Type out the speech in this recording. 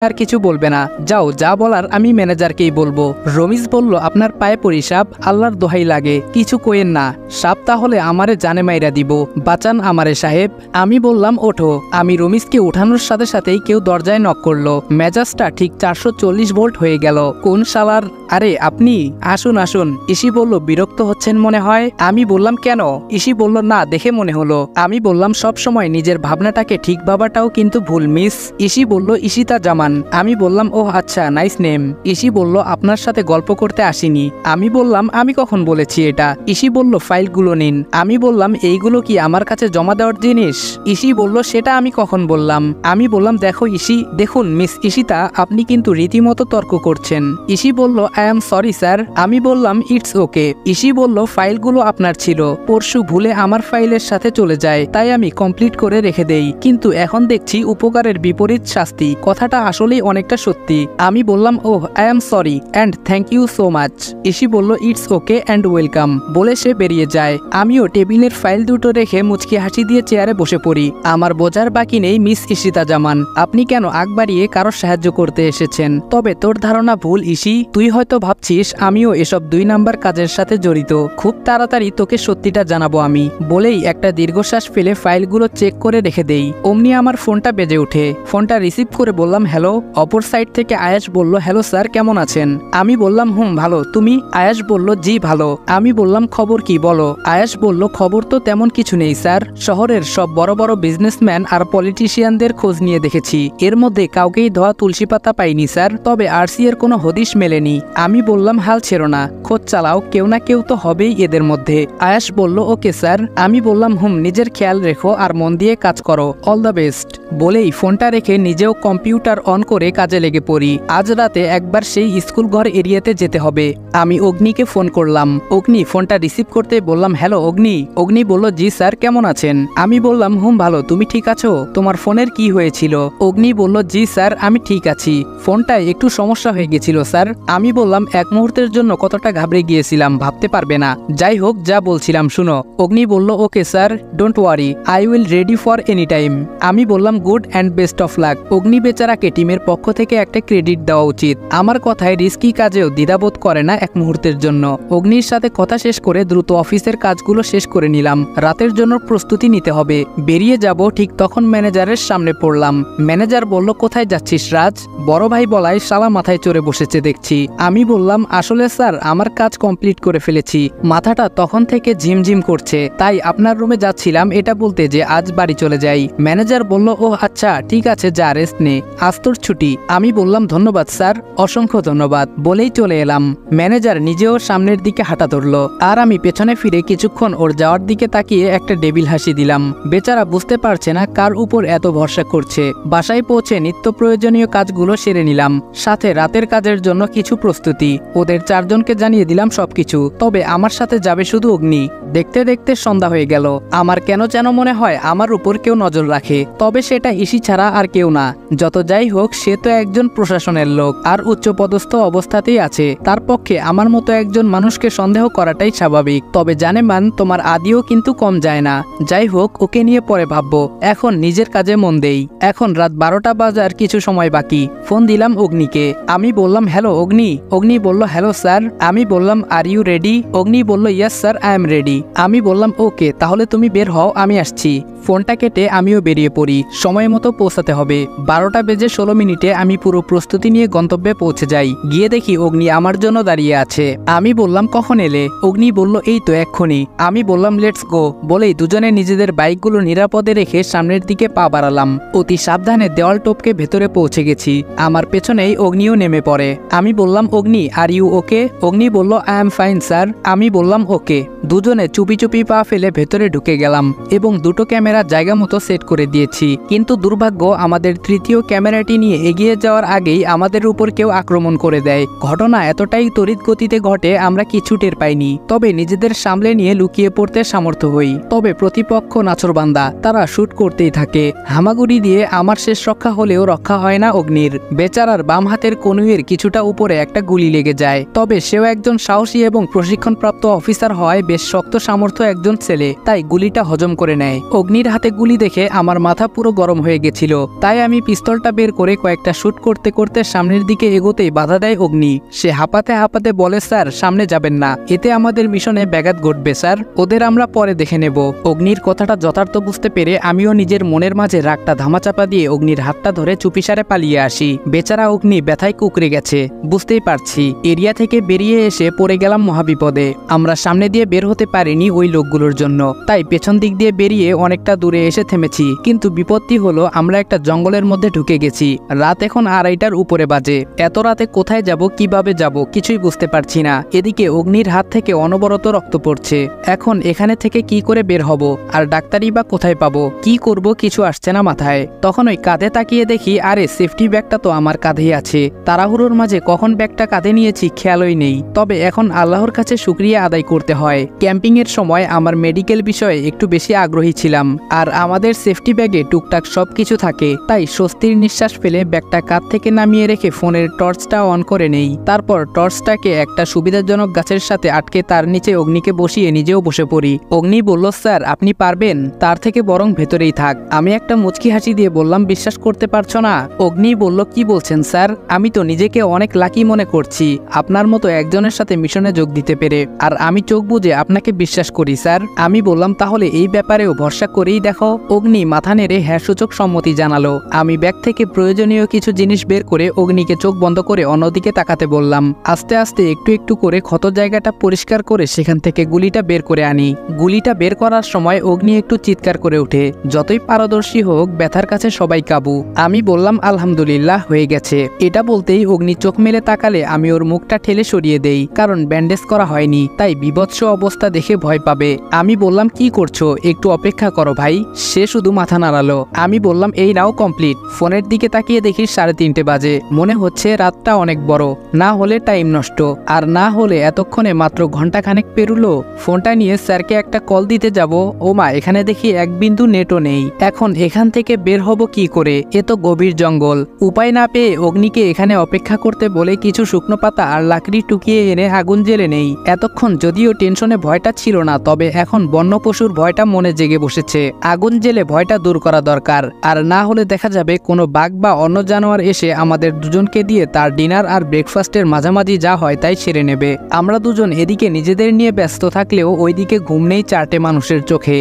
আর কিছু বলবে না, যাও, যা বলার আমি ম্যানেজারকেই বলবো। রমিজ বলল, আপনার পায়ে পড়ি সাব, আল্লাহর দোহাই লাগে, কিছু কইেন না সাব, তাহলে আমারে জানে মাইরা দিব, বাঁচান আমারে সাহেব। আমি বললাম ওঠো। আমি রমিজকে উঠানোর সাথে সাথেই কেউ দরজায় নক করলো। মেজাজটা ঠিক 440 ভোল্ট হয়ে গেল। কোন শালার? আরে আপনি, আসুন আসুন। ইসি বলল, বিরক্ত হচ্ছেন মনে হয়। আমি বললাম কেন? ইসি বলল, না দেখে মনে হলো। আমি বললাম, সব সময় নিজের ভাবনাটাকে ঠিক ভাবাটাও কিন্তু ভুল মিস। ইসি বলল, ইশিতা জামান। আমি বললাম, ও আচ্ছা, নাইস নেম। ইসি বলল, আপনার সাথে গল্প করতে আসিনি। আমি বললাম, আমি কখন বলেছি এটা? ইসি বলল, ফাইলগুলো নিন। আমি বললাম, এইগুলো কি আমার কাছে জমা দেওয়ার জিনিস? ইসি বলল, সেটা আমি কখন বললাম? আমি বললাম, দেখো ইসি, দেখুন মিস ইশিতা, আপনি কিন্তু রীতিমতো তর্ক করছেন। ইসি বলল, আই এম সরি স্যার। আমি বললাম, ইটস ওকে। ইসি বলল, ফাইলগুলো আপনার ছিল, পরশু ভুলে আমার ফাইলের সাথে চলে যায়, তাই আমি কমপ্লিট করে রেখে দেই, কিন্তু এখন দেখছি উপকারের বিপরীত শাস্তি। কথাটা আসলেই অনেকটা সত্যি। আমি বললাম, oh, I am sorry and thank you so much. ইসি বলল, ইটস ওকে অ্যান্ড ওয়েলকাম বলে সে বেরিয়ে যায়। আমিও টেবিলের ফাইল দুটো রেখে মুচকি হাসি দিয়ে চেয়ারে বসে পড়ি। আমার বোঝার বাকি নেই মিস ইশিতা জামান, আপনি কেন আগ বাড়িয়ে কারোর সাহায্য করতে এসেছেন। তবে তোর ধারণা ভুল ইসি, তুই হয়তো ভাবছিস আমিও এসব 2 নাম্বার কাজের সাথে জড়িত। খুব তাড়াতাড়ি তোকে সত্যিটা জানাবো আমি। বলেই একটা দীর্ঘশ্বাস ফেলে ফাইলগুলো চেক করে রেখে দেই। অমনি আমার ফোনটা বেজে ওঠে। ফোনটা রিসিভ করে বললাম, হ্যালো। অপর সাইড থেকে আয়াস বলল, হ্যালো স্যার, কেমন আছেন? আমি বললাম, ভালো, তুমি? আয়াস বলল, জি ভালো। আমি বললাম, খবর কি বলো? আয়াস বলল, খবর তো তেমন কিছু নেই স্যার, শহরের সব বড় বড় বিজনেসম্যান আর পলিটিশিয়ানদের খোঁজ নিয়ে দেখেছি, এর মধ্যে কাউকেই ধোয়া তুলসী পাতা পাইনি স্যার, তবে আরসি এর কোনো হদিশ মেলেনি। আমি বললাম, হাল ছেড়ো না, খোঁজ চালাও, কেউ না কেউ তো হবেই এদের মধ্যে। আয়াস বলল, ওকে স্যার। আমি বললাম, নিজের খেয়াল রেখো আর মন দিয়ে কাজ করো, অল দ্য বেস্ট। বলেই ফোনটা রেখে নিজেও কম্পিউটার অন করে কাজে লেগে পড়ি। আজ রাতে একবার সেই স্কুল ঘর এরিয়াতে যেতে হবে। আমি অগ্নিকে ফোন করলাম। অগ্নি ফোনটা রিসিভ করতে বললাম, হ্যালো অগ্নি। অগ্নি বলল, জি স্যার, কেমন আছেন? আমি বললাম, ভালো, তুমি ঠিক আছো? তোমার ফোনের কি হয়েছিল? অগ্নি বলল, জি স্যার, আমি ঠিক আছি, ফোনটায় একটু সমস্যা হয়ে গেছিল স্যার। আমি বললাম, এক মুহূর্তের জন্য কতটা ঘাবড়ে গিয়েছিলাম ভাবতে পারবে না। যাই হোক, যা বলছিলাম শুনো। অগ্নি বলল, okay sir, don't worry, I will ready for any time. আমি বললাম, good and best of luck. অগ্নি বেচারাকে টিমের পক্ষ থেকে একটা ক্রেডিট দেওয়া উচিত। আমার কথায় রিস্কি কাজেও দ্বিধাবোধ করে না এক মুহূর্তের জন্য। অগ্নির সাথে কথা শেষ করে দ্রুত অফিসের কাজগুলো শেষ করে নিলাম। রাতের জন্য প্রস্তুতি নিতে হবে। বেরিয়ে যাব, ঠিক তখন ম্যানেজারের সামনে পড়লাম। ম্যানেজার বলল, কোথায় যাচ্ছিস রাজ? বড় ভাই বলায় শালা মাথায় চড়ে বসেছে দেখছি। আমি বললাম, আসলে স্যার, আমার কাজ কমপ্লিট করে ফেলেছি, মাথাটা তখন থেকে ঝিমঝিম করছে, তাই আপনার রুমে যাচ্ছিলাম এটা বলতে যে আজ বাড়ি চলে যাই। ম্যানেজার বলল, ও আচ্ছা, ঠিক আছে, যা, রেস্ট নে, আজ তোর ছুটি। আমি বললাম, ধন্যবাদ স্যার, অসংখ্য ধন্যবাদ, বলেই চলে এলাম। ম্যানেজার নিজেও সামনের দিকে হাঁটা ধরল, আর আমি পেছনে ফিরে কিছুক্ষণ ওর যাওয়ার দিকে তাকিয়ে একটা ডেবিল হাসি দিলাম। বেচারা বুঝতে পারছে না কার উপর এত ভরসা করছে। বাসায় পৌঁছে নিত্য প্রয়োজনীয় কাজগুলো সেরে নিলাম, সাথে রাতের কাজের জন্য কিছু প্রস্তুতি। ওদের 4 জনকে জানিয়ে দিলাম সবকিছু, তবে আমার সাথে যাবে শুধু অগ্নি। দেখতে দেখতে সন্ধ্যা হয়ে গেল। আমার কেন যেন মনে হয় আমার উপর কেউ নজর রাখে, তবে সেটা ইসি ছাড়া আর কেউ না। যত যাই হোক, সে তো একজন প্রশাসনের লোক আর উচ্চপদস্থ অবস্থাতেই আছে, তার পক্ষে আমার মতো একজন মানুষকে সন্দেহ করাটাই স্বাভাবিক। তবে জানে মান, তোমার আদিও কিন্তু কম যায় না। যাই হোক, ওকে নিয়ে পরে ভাববো, এখন নিজের কাজে মন দেই। এখন রাত 12টা বাজার কিছু সময় বাকি। ফোন দিলাম অগ্নিকে। আমি বললাম, হ্যালো অগ্নি। অগ্নি বলল, হ্যালো স্যার। আমি বললাম, আর ইউ রেডি? অগ্নি বলল, yes sir, I am ready. আমি বললাম, ওকে, তাহলে তুমি বের হও, আমি আসছি। ফোনটা কেটে আমিও বেরিয়ে পড়ি। সময় মতো পৌঁছাতে হবে। 12টা বেজে 16 মিনিটে আমি পুরো প্রস্তুতি নিয়ে গন্তব্যে পৌঁছে যাই। গিয়ে দেখি অগ্নি আমার জন্য দাঁড়িয়ে আছে। আমি বললাম, কখন এলে? অগ্নি বলল, এই তো এক্ষুনি। আমি বললাম, লেটস গো, বলেই দুজনে নিজেদের বাইকগুলো নিরাপদে রেখে সামনের দিকে পা বাড়ালাম। অতি সাবধানে দেওয়াল টপকে ভেতরে পৌঁছে গেছি। আমার পেছনেই অগ্নিও নেমে পড়ে। আমি বললাম, অগ্নি, আর ইউ ওকে? অগ্নি বলল, আই এম ফাইন স্যার। আমি বললাম, ওকে। দুজনে চুপি চুপি পা ফেলে ভেতরে ঢুকে গেলাম এবং দুটো ক্যামেরা জায়গা মতো সেট করে দিয়েছি। কিন্তু দুর্ভাগ্য, আমাদের তৃতীয় ক্যামেরাটি নিয়ে এগিয়ে যাওয়ার আগেই আমাদের উপর কেউ আক্রমণ করে দেয়। ঘটনা এতটাই তড়িৎ গতিতে ঘটে, আমরা কিছু টের পাইনি, তবে নিজেদের সামলে নিয়ে লুকিয়ে পড়তে সামর্থ্য হই। তবে প্রতিপক্ষ নাছোড়বান্দা, তারা শুট করতেই থাকে। হামাগুড়ি দিয়ে আমার শেষ রক্ষা হলেও রক্ষা হয় না অগ্নির। বেচারার বাম হাতের কনুইয়ের কিছুটা উপরে একটা গুলি লেগে যায়, তবে সেও একজন সাহসী এবং প্রশিক্ষণপ্রাপ্ত অফিসার হওয়ায় বেশ শক্ত সামর্থ্য একজন ছেলে, তাই গুলিটা হজম করে নেয়। অগ্নি অগ্নির হাতে গুলি দেখে আমার মাথা পুরো গরম হয়ে গেছিল, তাই আমি পিস্তলটা বের করে কয়েকটা শুট করতে করতে সামনের দিকে এগোতেই বাধা দেয় অগ্নি। সে হাঁপাতে হাঁপাতে বলে, স্যার সামনে যাবেন না, এতে আমাদের মিশনে ব্যাঘাত ঘটবে স্যার, ওদের আমরা পরে দেখে নেব। অগ্নির কথাটা যথার্থ বুঝতে পেরে আমিও নিজের মনের মাঝে রাগটা ধামাচাপা দিয়ে অগ্নির হাতটা ধরে চুপিসারে পালিয়ে আসি। বেচারা অগ্নি ব্যথায় কুকড়ে গেছে, বুঝতেই পারছি। এরিয়া থেকে বেরিয়ে এসে পড়ে গেলাম মহাবিপদে। আমরা সামনে দিয়ে বের হতে পারিনি ওই লোকগুলোর জন্য, তাই পেছন দিক দিয়ে বেরিয়ে অনেকটা দূরে এসে থেমেছি। কিন্তু বিপত্তি হলো আমরা একটা জঙ্গলের মধ্যে ঢুকে গেছি। রাত এখন 2:30টার উপরে বাজে। এত রাতে কোথায় যাব, কিভাবে যাব কিছুই বুঝতে পারছি না। এদিকে অগ্নির হাত থেকে অনবরত রক্ত পড়ছে। এখন এখানে থেকে কি করে বের হব, আর ডাক্তারি বা কোথায় পাবো, কি করব কিছু আসছে না মাথায়। তখন ওই কাঁধে তাকিয়ে দেখি, আরে সেফটি ব্যাগটা তো আমার কাঁধেই আছে। তাড়াহুড়োর মাঝে কখন ব্যাগটা কাঁধে নিয়েছি খেয়ালই নেই। তবে এখন আল্লাহর কাছে শুকরিয়া আদায় করতে হয়, ক্যাম্পিং এর সময় আমার মেডিকেল বিষয়ে একটু বেশি আগ্রহী ছিলাম, আর আমাদের সেফটি ব্যাগে টুকটাক সবকিছু থাকে। তাই স্বস্তির নিঃশ্বাস ফেলে ব্যাগটা কাঁধ থেকে নামিয়ে রেখে ফোনের টর্চটা অন করে নেই। তারপর টর্চটাকে একটা সুবিধাজনক গাছের সাথে আটকে তার নিচে অগ্নিকে বসিয়ে নিজেও বসে পড়ি। অগ্নি বলল, স্যার আপনি পারবেন, তার থেকে বরং ভেতরেই থাক। আমি একটা মুচকি হাসি দিয়ে বললাম, বিশ্বাস করতে পারছো না? অগ্নি বলল, কি বলছেন স্যার, আমি তো নিজেকে অনেক লাকি মনে করছি আপনার মতো একজনের সাথে মিশনে যোগ দিতে পেরে, আর আমি চোখ বুজে আপনাকে বিশ্বাস করি স্যার। আমি বললাম, তাহলে এই ব্যাপারেও ভরসা করেই দেখো। অগ্নি মাথা নেড়ে হ্যাঁ সূচক সম্মতি জানালো। আমি ব্যাগ থেকে প্রয়োজনীয় কিছু জিনিস বের করে অগ্নিকে চোখ বন্ধ করে অন্যদিকে তাকাতে বললাম। আস্তে আস্তে একটু একটু করে ক্ষত জায়গাটা পরিষ্কার করে সেখান থেকে গুলিটা বের করে আনি। গুলিটা বের করার সময় অগ্নি একটু চিৎকার করে ওঠে। যতই পারদর্শী হোক, ব্যথার কাছে সবাই কাবু। আমি বললাম, আলহামদুলিল্লাহ হয়ে গেছে। এটা বলতেই অগ্নি চোখ মেলে তাকালে আমি ওর মুখটা ঠেলে সরিয়ে দেই, কারণ ব্যান্ডেজ করা হয়নি, তাই বিভৎস অবস্থা দেখে ভয় পাবে। আমি বললাম, কি করছো, একটু অপেক্ষা করো ভাই। সে শুধু মাথা নাড়ালো। আমি বললাম, এই নাও কমপ্লিট। ফোনের দিকে তাকিয়ে দেখি 3:30 বাজে। মনে হচ্ছে রাতটা অনেক বড়, না হলে টাইম নষ্ট, আর না হলে এতক্ষণে মাত্র ঘন্টাখানেক পেরুলো। ফোনটা নিয়ে স্যারকে একটা কল দিতে যাব, ও মা, এখানে দেখি এক বিন্দু নেটও নেই। এখন এখান থেকে বের হব কি করে, এ তো গভীর জঙ্গল। উপায় না পেয়ে অগ্নিকে এখানে অপেক্ষা করতে বলে কিছু শুকনো পাতা আর লাকড়ি টুকিয়ে এনে আগুন জ্বেলে নেই। এতক্ষণ যদিও টেনশনে ভয়টা ছিল না, তবে এখন বন্য পশুর ভয়টা মনে জেগে বসেছে। আগুন জ্বেলে ভয়টা দূর করা দরকার, আর না হলে দেখা যাবে কোনো বাঘ বা অন্য জানোয়ার এসে আমাদের দুজনকে দিয়ে তার ডিনার আর ব্রেকফাস্টের মাঝামাঝি যা হয় তাই সেরে নেবে। আমরা দুজন এদিকে নিজেদের নিয়ে ব্যস্ত থাকলেও ওইদিকে ঘুম নেই 4টে মানুষের চোখে।